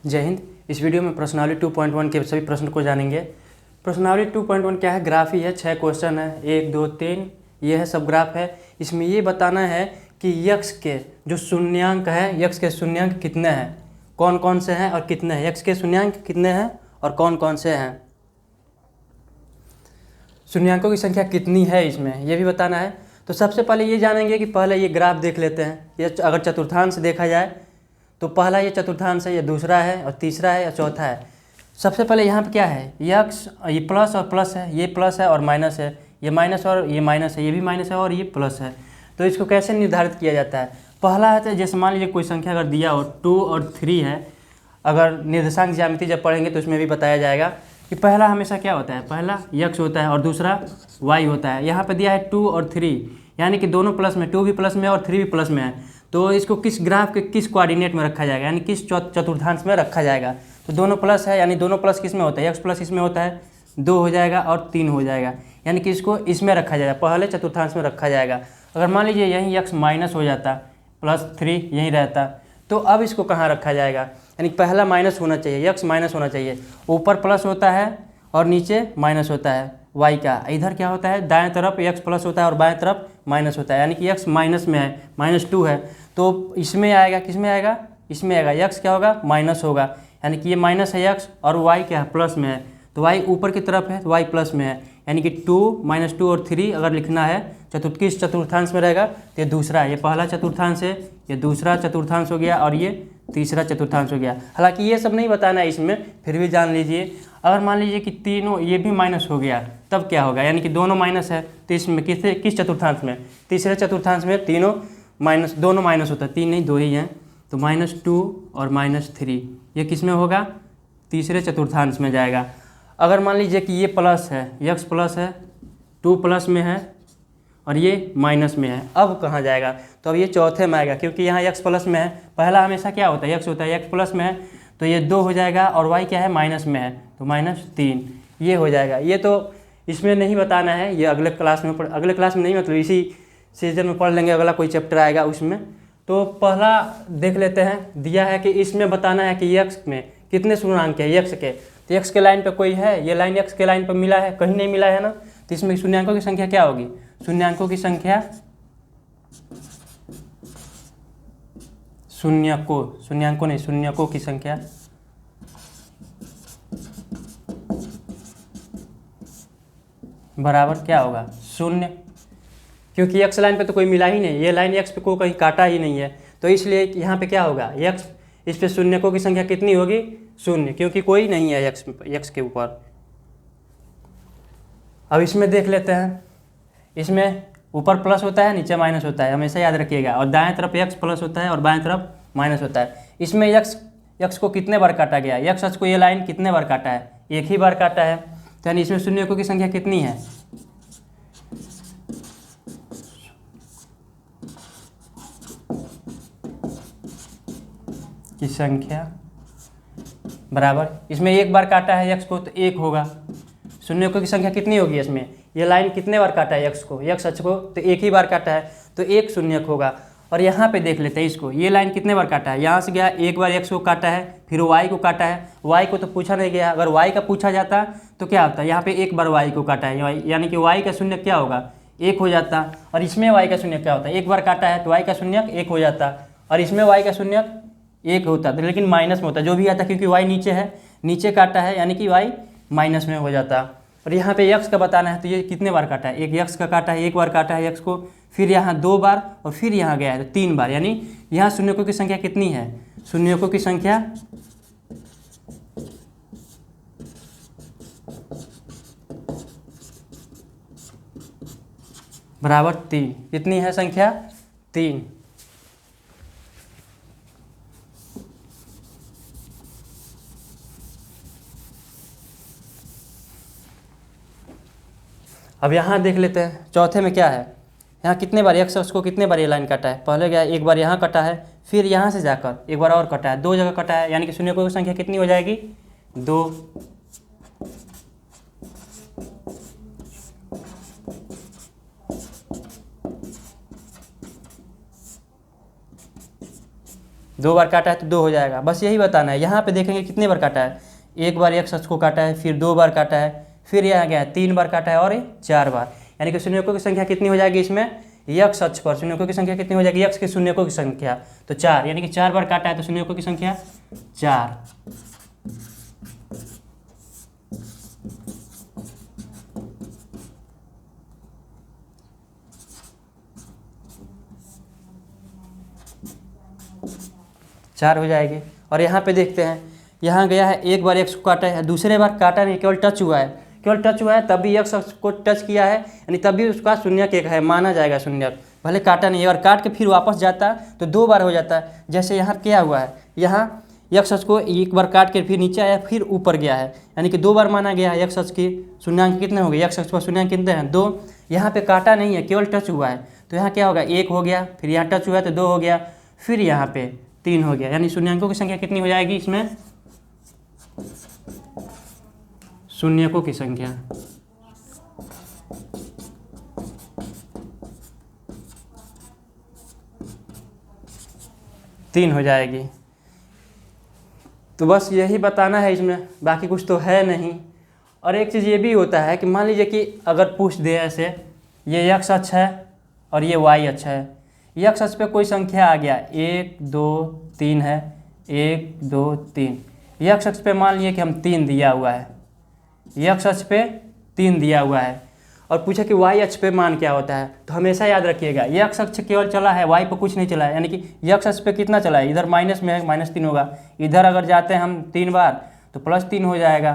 जय हिंद। इस वीडियो में प्रश्नावली 2.1 के सभी प्रश्न को जानेंगे। प्रश्नावली 2.1 क्या है? ग्राफ ही है, 6 क्वेश्चन है, 1 2 3 ये है, सब ग्राफ है। इसमें ये बताना है कि यक्स के जो शून्यांक है, यक्स के शून्यांक कितने हैं, कौन कौन से हैं और कितने हैं, यक्स के शून्यांक कितने हैं और कौन कौन से हैं, शून्यांकों की संख्या कितनी है, इसमें ये भी बताना है। तो सबसे पहले ये जानेंगे कि पहले ये ग्राफ देख लेते हैं। ये अगर चतुर्थांश देखा जाए तो पहला ये चतुर्थांश है, ये दूसरा है और तीसरा है और चौथा है। सबसे पहले यहाँ पे क्या है, यक्स, ये प्लस और प्लस है, ये प्लस है और माइनस है, ये माइनस और ये माइनस है, ये भी माइनस है और ये प्लस है। तो इसको कैसे निर्धारित किया जाता है? पहला है तो जैसे मान लीजिए कोई संख्या अगर दिया हो 2 और 3 है, अगर निर्देशांक ज्यामिति जब पढ़ेंगे तो उसमें भी बताया जाएगा कि पहला हमेशा क्या होता है, पहला यक्स होता है और दूसरा वाई होता है। यहाँ पे दिया है 2 और 3, यानी कि दोनों प्लस में, 2 भी प्लस में और 3 भी प्लस में है। तो इसको किस ग्राफ के किस कोऑर्डिनेट में रखा जाएगा, यानी किस चतुर्थांश में रखा जाएगा? तो दोनों प्लस है, यानी दोनों प्लस किस में होता है, एक्स प्लस इसमें होता है, 2 हो जाएगा और 3 हो जाएगा, यानी कि इसको इसमें रखा जाएगा, पहले चतुर्थांश में रखा जाएगा। अगर मान लीजिए यहीं एक्स माइनस हो जाता, +3 यहीं रहता, तो अब इसको कहाँ रखा जाएगा? यानी पहला माइनस होना चाहिए, एक्स माइनस होना चाहिए, ऊपर प्लस होता है और नीचे माइनस होता है वाई का। इधर क्या होता है, दाएं तरफ एक्स प्लस होता है और बाएं तरफ माइनस होता है, यानी कि एक्स माइनस में है, -2 है। तो इसमें आएगा, किस में आएगा, इसमें आएगा, एक्स क्या होगा, माइनस होगा, यानी कि ये माइनस है एक्स और वाई क्या है, प्लस में है। तो वाई ऊपर की तरफ है तो वाई प्लस में है, यानी कि 2, -2 और 3 अगर लिखना है किस चतुर्थांश में रहेगा, तो ये दूसरा है, ये पहला चतुर्थांश है, ये दूसरा चतुर्थांश हो गया और ये तीसरा चतुर्थांश हो गया। हालांकि ये सब नहीं बताना है इसमें, फिर भी जान लीजिए। अगर मान लीजिए कि तीनों ये भी माइनस हो गया, तब क्या होगा, यानी कि दोनों माइनस है, तो इसमें किस चतुर्थांश में, तीसरे चतुर्थांश में तीनों माइनस, दोनों माइनस होता है, 3 नहीं 2 ही हैं, तो -2 और -3 ये किस में होगा, तीसरे चतुर्थांश में जाएगा। अगर मान लीजिए कि ये प्लस है, यक्स प्लस है, 2 प्लस में है और ये माइनस में है, अब कहाँ जाएगा? तो अब ये चौथे में आएगा, क्योंकि यहाँ एक्स प्लस में है, पहला हमेशा क्या होता है, एक्स होता है, एक्स प्लस में है, तो ये 2 हो जाएगा और वाई क्या है, माइनस में है, तो -3 ये हो जाएगा। ये तो इसमें नहीं बताना है, ये अगले क्लास में अगले क्लास में नहीं, मतलब इसी सीजन में पढ़ लेंगे, अगला कोई चैप्टर आएगा उसमें। तो पहला देख लेते हैं, दिया है कि इसमें बताना है कि यक्स में कितने शून्यांक है, यक्स के, तो यक्स के लाइन पे कोई है, ये लाइन यक्स के लाइन पे मिला है, कहीं नहीं मिला है ना, तो इसमें शून्यांकों की संख्या क्या होगी, शून्यांकों की संख्या, शून्यांकों नहीं, शून्यकों की संख्या बराबर क्या होगा, 0, क्योंकि एक्स लाइन पे तो कोई मिला ही नहीं, ये लाइन एक्स पे को कहीं काटा ही नहीं है, तो इसलिए यहाँ पे क्या होगा, एक्स, इस पे शून्यकों की संख्या कितनी होगी, 0, क्योंकि कोई नहीं है एक्स के ऊपर। अब इसमें देख लेते हैं, इसमें ऊपर प्लस होता है, नीचे माइनस होता है, हमेशा याद रखिएगा, और दाएं तरफ एक्स प्लस होता है और बाएं तरफ माइनस होता है। इसमें एक्स को कितने बार काटा गया, एक्स को ये लाइन कितने बार काटा है, एक ही बार काटा है, तो यानी इसमें शून्यकों की संख्या कितनी है, की संख्या बराबर, इसमें एक बार काटा है एक्स को तो 1 होगा, शून्यकों की संख्या कितनी होगी, इसमें ये लाइन कितने बार काटा है एक्स को, एक्स अक्ष को, तो 1 ही बार काटा है, तो 1 शून्यक होगा। और यहाँ पे देख लेते हैं इसको, ये लाइन कितने बार काटा है, यहाँ से गया, एक बार एक्स को काटा है, फिर वाई को काटा है, वाई को तो पूछा नहीं गया, अगर वाई का पूछा जाता तो क्या होता है, यहाँ पे एक बार वाई को काटा है, यानी कि वाई का शून्य क्या होगा, 1 हो जाता, और इसमें वाई का शून्य क्या होता है, एक बार काटा है तो वाई का शून्य 1 हो जाता, और इसमें वाई का शून्य 1 होता, लेकिन माइनस में होता, जो भी आता, क्योंकि वाई नीचे है, नीचे काटा है, यानी कि वाई माइनस में हो जाता। और यहाँ पे यक्स का बताना है, तो ये कितने बार काटा है, एक यक्स का काटा है, एक बार काटा है यक्स को, फिर यहाँ 2 बार और फिर यहाँ गया है तो 3 बार, यानी यहाँ शून्यकों की संख्या कितनी है, शून्यकों की संख्या बराबर 3, कितनी है संख्या, 3। अब यहाँ देख लेते हैं, चौथे में क्या है, यहाँ कितने बार एक्स को कितने बार ये लाइन काटा है, पहले गया, एक बार यहाँ कटा है, फिर यहाँ से जाकर एक बार और कटा है, 2 जगह कटा है, यानी कि शून्यकों की संख्या कितनी हो जाएगी, 2। 2 बार काटा है तो 2 हो जाएगा। बस यही बताना है। यहाँ पे देखेंगे कितने बार काटा है, 1 बार x अक्ष को काटा है, फिर 2 बार काटा है, फिर यहाँ गया है 3 बार काटा है और 4 बार। यानी कि शून्यकों की संख्या कितनी हो जाएगी इसमें, x अक्ष पर शून्यकों की संख्या कितनी हो जाएगी, x के शून्यकों की संख्या तो 4, यानी कि 4 बार काटा है तो शून्यकों की संख्या 4। चार हो जाएगी। और यहाँ पे देखते हैं, यहाँ गया है 1 बार x को काटा है, दूसरे बार काटा नहीं, केवल टच हुआ है, केवल टच हुआ है तब भी x अक्ष को टच किया है, यानी तब भी उसका शून्यक 1 है, माना जाएगा शून्यक, भले काटा नहीं है। और काट के फिर वापस जाता तो 2 बार हो जाता है। जैसे यहाँ क्या हुआ है, यहाँ x अक्ष को 1 बार काट के फिर नीचे आया, फिर ऊपर गया है, यानी कि 2 बार माना गया है। x अक्ष की शून्यांक कितने हो गए, x अक्ष पर शून्यांक कितने हैं, 2। यहाँ पे काटा नहीं है, केवल टच हुआ है, तो यहाँ क्या होगा, 1 हो गया, फिर यहाँ टच हुआ है तो 2 हो गया, फिर यहाँ पे 3 हो गया। यानी शून्यांकों की संख्या कितनी हो जाएगी इसमें, शून्यकों की संख्या 3 हो जाएगी। तो बस यही बताना है इसमें, बाकी कुछ तो है नहीं। और एक चीज़ ये भी होता है कि मान लीजिए कि अगर पूछ दे ऐसे, ये x अक्ष है और ये y अक्ष है, x अक्ष पे कोई संख्या आ गया 1 2 3 है, 1 2 3, x अक्ष पे मान लिए कि हम 3 दिया हुआ है, x अक्ष पे 3 दिया हुआ है, और पूछा कि y अक्ष पे मान क्या होता है, तो हमेशा याद रखिएगा x अक्ष केवल चला है, y पे कुछ नहीं चला है, यानी कि x अक्ष पे कितना चला है, इधर माइनस में है, -3 होगा, इधर अगर जाते हैं हम 3 बार तो +3 हो जाएगा,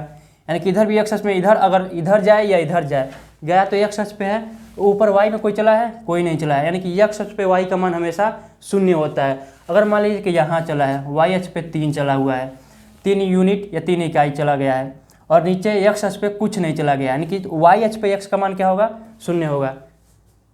यानी कि इधर भी x अक्ष में, इधर अगर इधर जाए या इधर जाए, गया तो x अक्ष पे है, ऊपर y में कोई चला है, कोई नहीं चला है, यानी कि x अक्ष पे y का मान हमेशा 0 होता है। अगर मान लीजिए कि यहाँ चला है, y अक्ष पे 3 चला हुआ है, 3 यूनिट या 3 इकाई चला गया है, और नीचे x अक्ष पे कुछ नहीं चला गया, यानी कि y अक्ष पे x का मान क्या होगा, 0 होगा।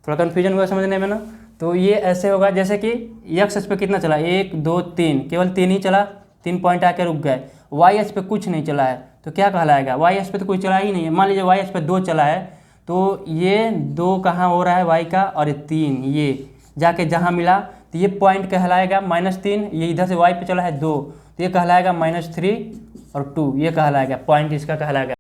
थोड़ा कन्फ्यूजन हुआ समझने में ना, तो ये ऐसे होगा जैसे कि x अक्ष पे कितना चला, 1 2 3, केवल 3 ही चला, 3 पॉइंट आके रुक गए, y अक्ष पे कुछ नहीं चला है, तो क्या कहलाएगा, y अक्ष पे तो कोई चला ही नहीं है। मान लीजिए y अक्ष पे 2 चला है, तो ये 2 कहाँ हो रहा है y का, और 3 ये जाके जहाँ मिला तो ये पॉइंट कहलाएगा -3, ये इधर से y पे चला है 2, तो ये कहलाएगा -3 और 2, ये कहलाएगा पॉइंट, इसका कहलाएगा।